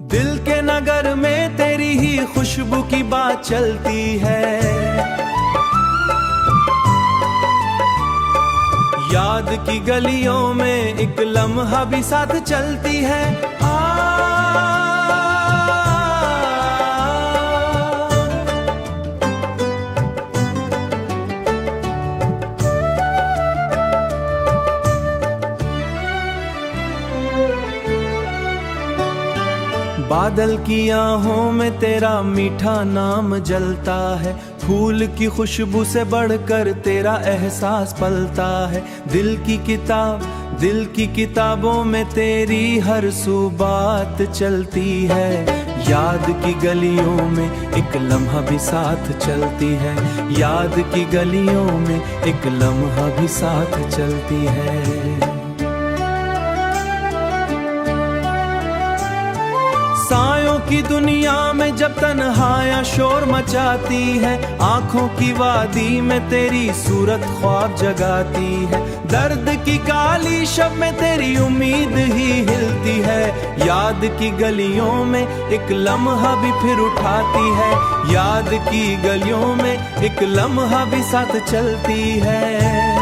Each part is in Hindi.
दिल के नगर में तेरी ही खुशबू की बात चलती है। याद की गलियों में एक लम्हा भी साथ चलती है। बादल की आहों में तेरा मीठा नाम जलता है। फूल की खुशबू से बढ़कर तेरा एहसास पलता है। दिल की किताबों में तेरी हर सू बात चलती है। याद की गलियों में एक लम्हा भी साथ चलती है। याद की गलियों में एक लम्हा भी साथ चलती है। सायों की दुनिया में जब तन्हाइयां शोर मचाती है, आंखों की वादी में तेरी सूरत ख्वाब जगाती है। दर्द की काली शब में तेरी उम्मीद ही हिलती है। याद की गलियों में एक लम्हा भी फिर उठाती है। याद की गलियों में एक लम्हा भी साथ चलती है।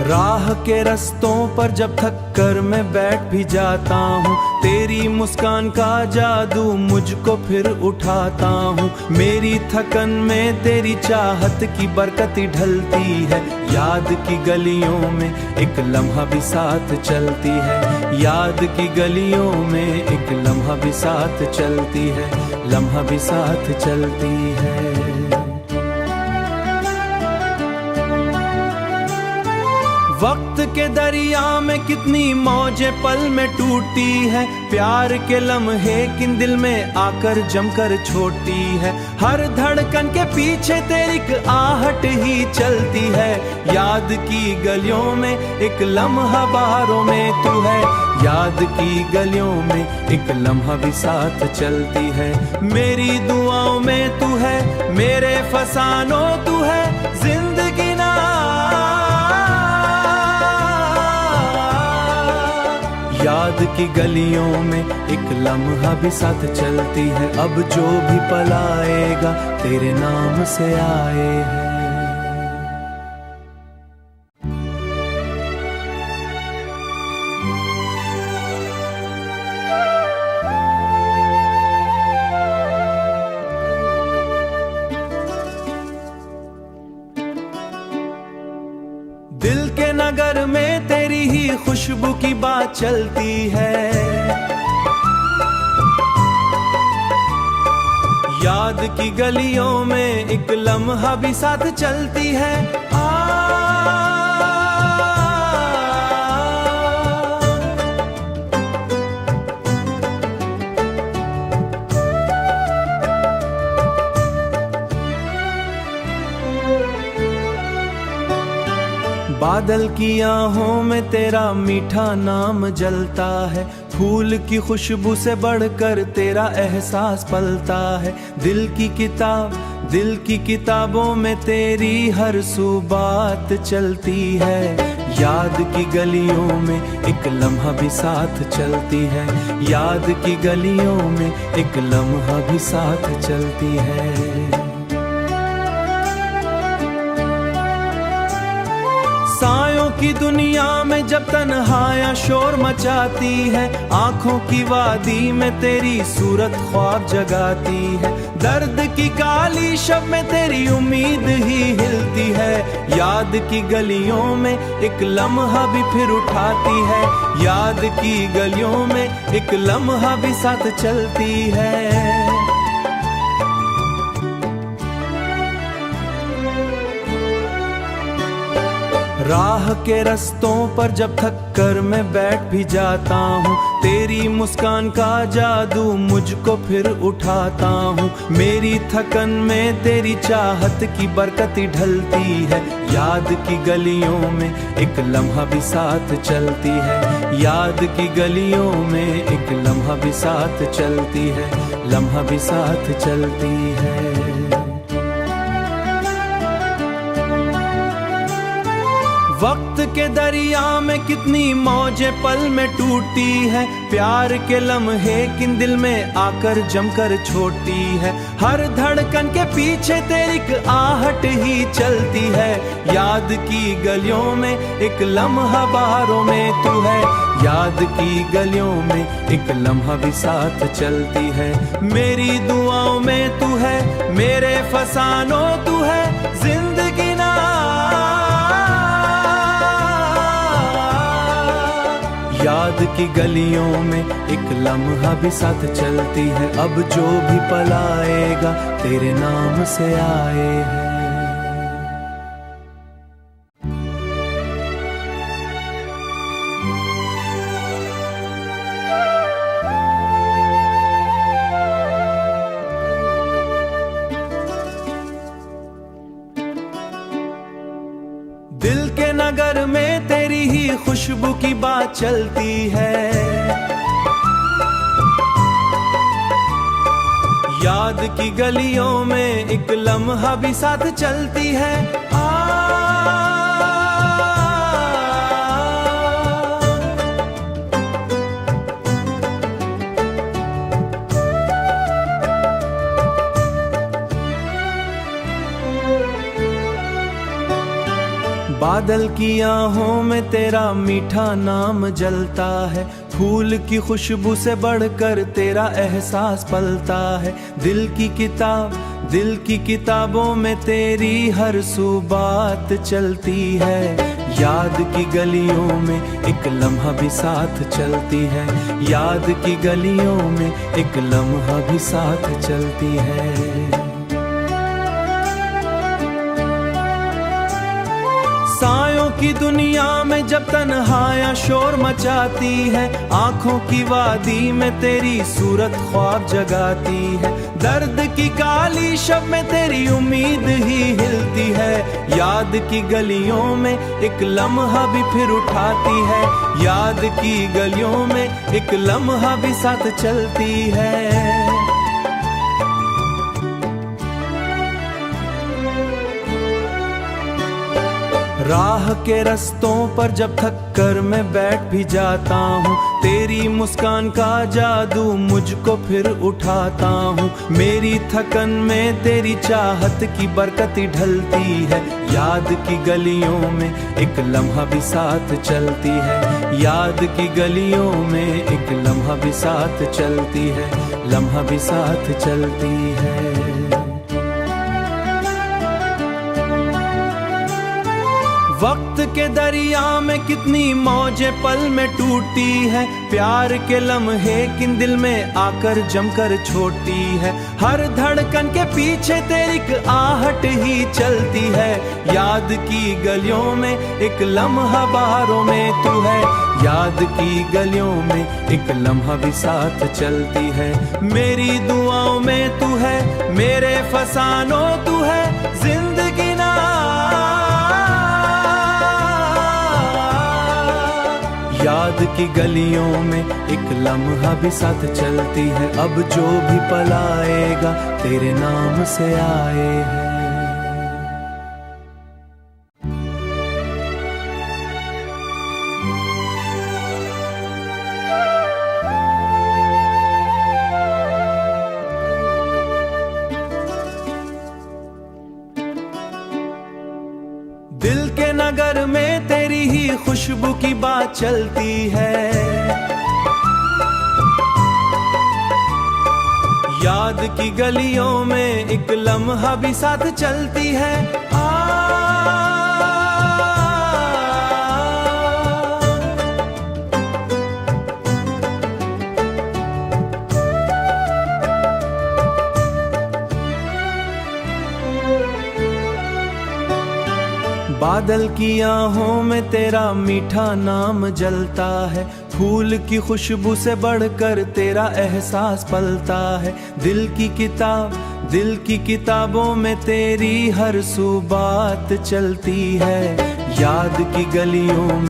राह के रस्तों पर जब थक कर मैं बैठ भी जाता हूँ, तेरी मुस्कान का जादू मुझको फिर उठाता हूँ। मेरी थकन में तेरी चाहत की बरकत ढलती है। याद की गलियों में एक लम्हा भी साथ चलती है। याद की गलियों में एक लम्हा भी साथ चलती है। लम्हा भी साथ चलती है। वक्त के दरिया में कितनी मौजें पल में टूटती है। प्यार के लम्हे किन दिल में आकर जमकर छोड़ती है। हर धड़कन के पीछे तेरी एक आहट ही चलती है। याद की गलियों में एक लम्हा बहारों में तू है। याद की गलियों में एक लम्हा भी साथ चलती है। मेरी दुआओं में तू है, मेरे फसानों तू है। जिंदगी ना याद की गलियों में एक लम्हा भी साथ चलती है। अब जो भी पल आएगा तेरे नाम से आए हैं। दिल के नगर में तेरी ही खुशबू की बात चलती है। याद की गलियों में एक लम्हा भी साथ चलती है। बादल की आहों में तेरा मीठा नाम जलता है। फूल की खुशबू से बढ़कर तेरा एहसास पलता है। दिल की किताबों में तेरी हर सू बात चलती है। याद की गलियों में एक लम्हा भी साथ चलती है। याद की गलियों में एक लम्हा भी साथ चलती है। सायों की दुनिया में जब तन्हाइयां शोर मचाती है, आंखों की वादी में तेरी सूरत ख्वाब जगाती है। दर्द की काली शब में तेरी उम्मीद ही हिलती है। याद की गलियों में एक लम्हा भी फिर उठाती है। याद की गलियों में एक लम्हा भी साथ चलती है। राह के रस्तों पर जब थक कर मैं बैठ भी जाता हूँ, तेरी मुस्कान का जादू मुझको फिर उठाता हूँ। मेरी थकन में तेरी चाहत की बरकत ढलती है। याद की गलियों में एक लम्हा भी साथ चलती है। याद की गलियों में एक लम्हा भी साथ चलती है। लम्हा भी साथ चलती है। वक्त के दरिया में कितनी मौजें पल में टूटती है, प्यार के लम्हे किन दिल में आकर जमकर छोड़ती है। हर धड़कन के पीछे तेरी एक आहट ही चलती है, याद की गलियों में एक लम्हा बारों में तू है, याद की गलियों में एक लम्हा भी साथ चलती है। मेरी दुआओं में तू है, मेरे फसानों तू है, जिंदगी ना याद की गलियों में एक लम्हा भी साथ चलती है। अब जो भी पल आएगा तेरे नाम से आए है। दिल के नगर में तेरी ही खुशबू की बात चलती है, याद की गलियों में एक लम्हा भी साथ चलती है। बादल की आहों में तेरा मीठा नाम जलता है, फूल की खुशबू से बढ़कर तेरा एहसास पलता है। दिल की किताबों में तेरी हर सू बात चलती है, याद की गलियों में एक लम्हा भी साथ चलती है, याद की गलियों में एक लम्हा भी साथ चलती है। सायों की दुनिया में जब तन्हाइयां शोर मचाती है, आंखों की वादी में तेरी सूरत ख्वाब जगाती है। दर्द की काली शब में तेरी उम्मीद ही हिलती है, याद की गलियों में एक लम्हा भी फिर उठाती है, याद की गलियों में एक लम्हा भी साथ चलती है। राह के रस्तों पर जब थक कर मैं बैठ भी जाता हूँ, तेरी मुस्कान का जादू मुझको फिर उठाता हूँ। मेरी थकन में तेरी चाहत की बरकत ढलती है, याद की गलियों में एक लम्हा भी साथ चलती है, याद की गलियों में एक लम्हा भी साथ चलती है, लम्हा भी साथ चलती है। वक्त के दरिया में कितनी मौजें पल में टूटती है, प्यार के लम्हे किन दिल में आकर जमकर छोड़ती है। हर धड़कन के पीछे तेरी एक आहट ही चलती है, याद की गलियों में एक लम्हा बारों में तू है, याद की गलियों में एक लम्हा भी साथ चलती है। मेरी दुआओं में तू है, मेरे फसानों तू है, जिंदगी ना याद की गलियों में एक लम्हा भी साथ चलती है। अब जो भी पल आएगा तेरे नाम से आए है। दिल के नगर में तेरी ही खुशबू की बात चलती है, याद की गलियों में एक लम्हा भी साथ चलती है। बादल की आहों में तेरा मीठा नाम जलता है, फूल की खुशबू से बढ़कर तेरा एहसास पलता है। दिल की किताबों में तेरी हर सू बात चलती है, याद की गलियों में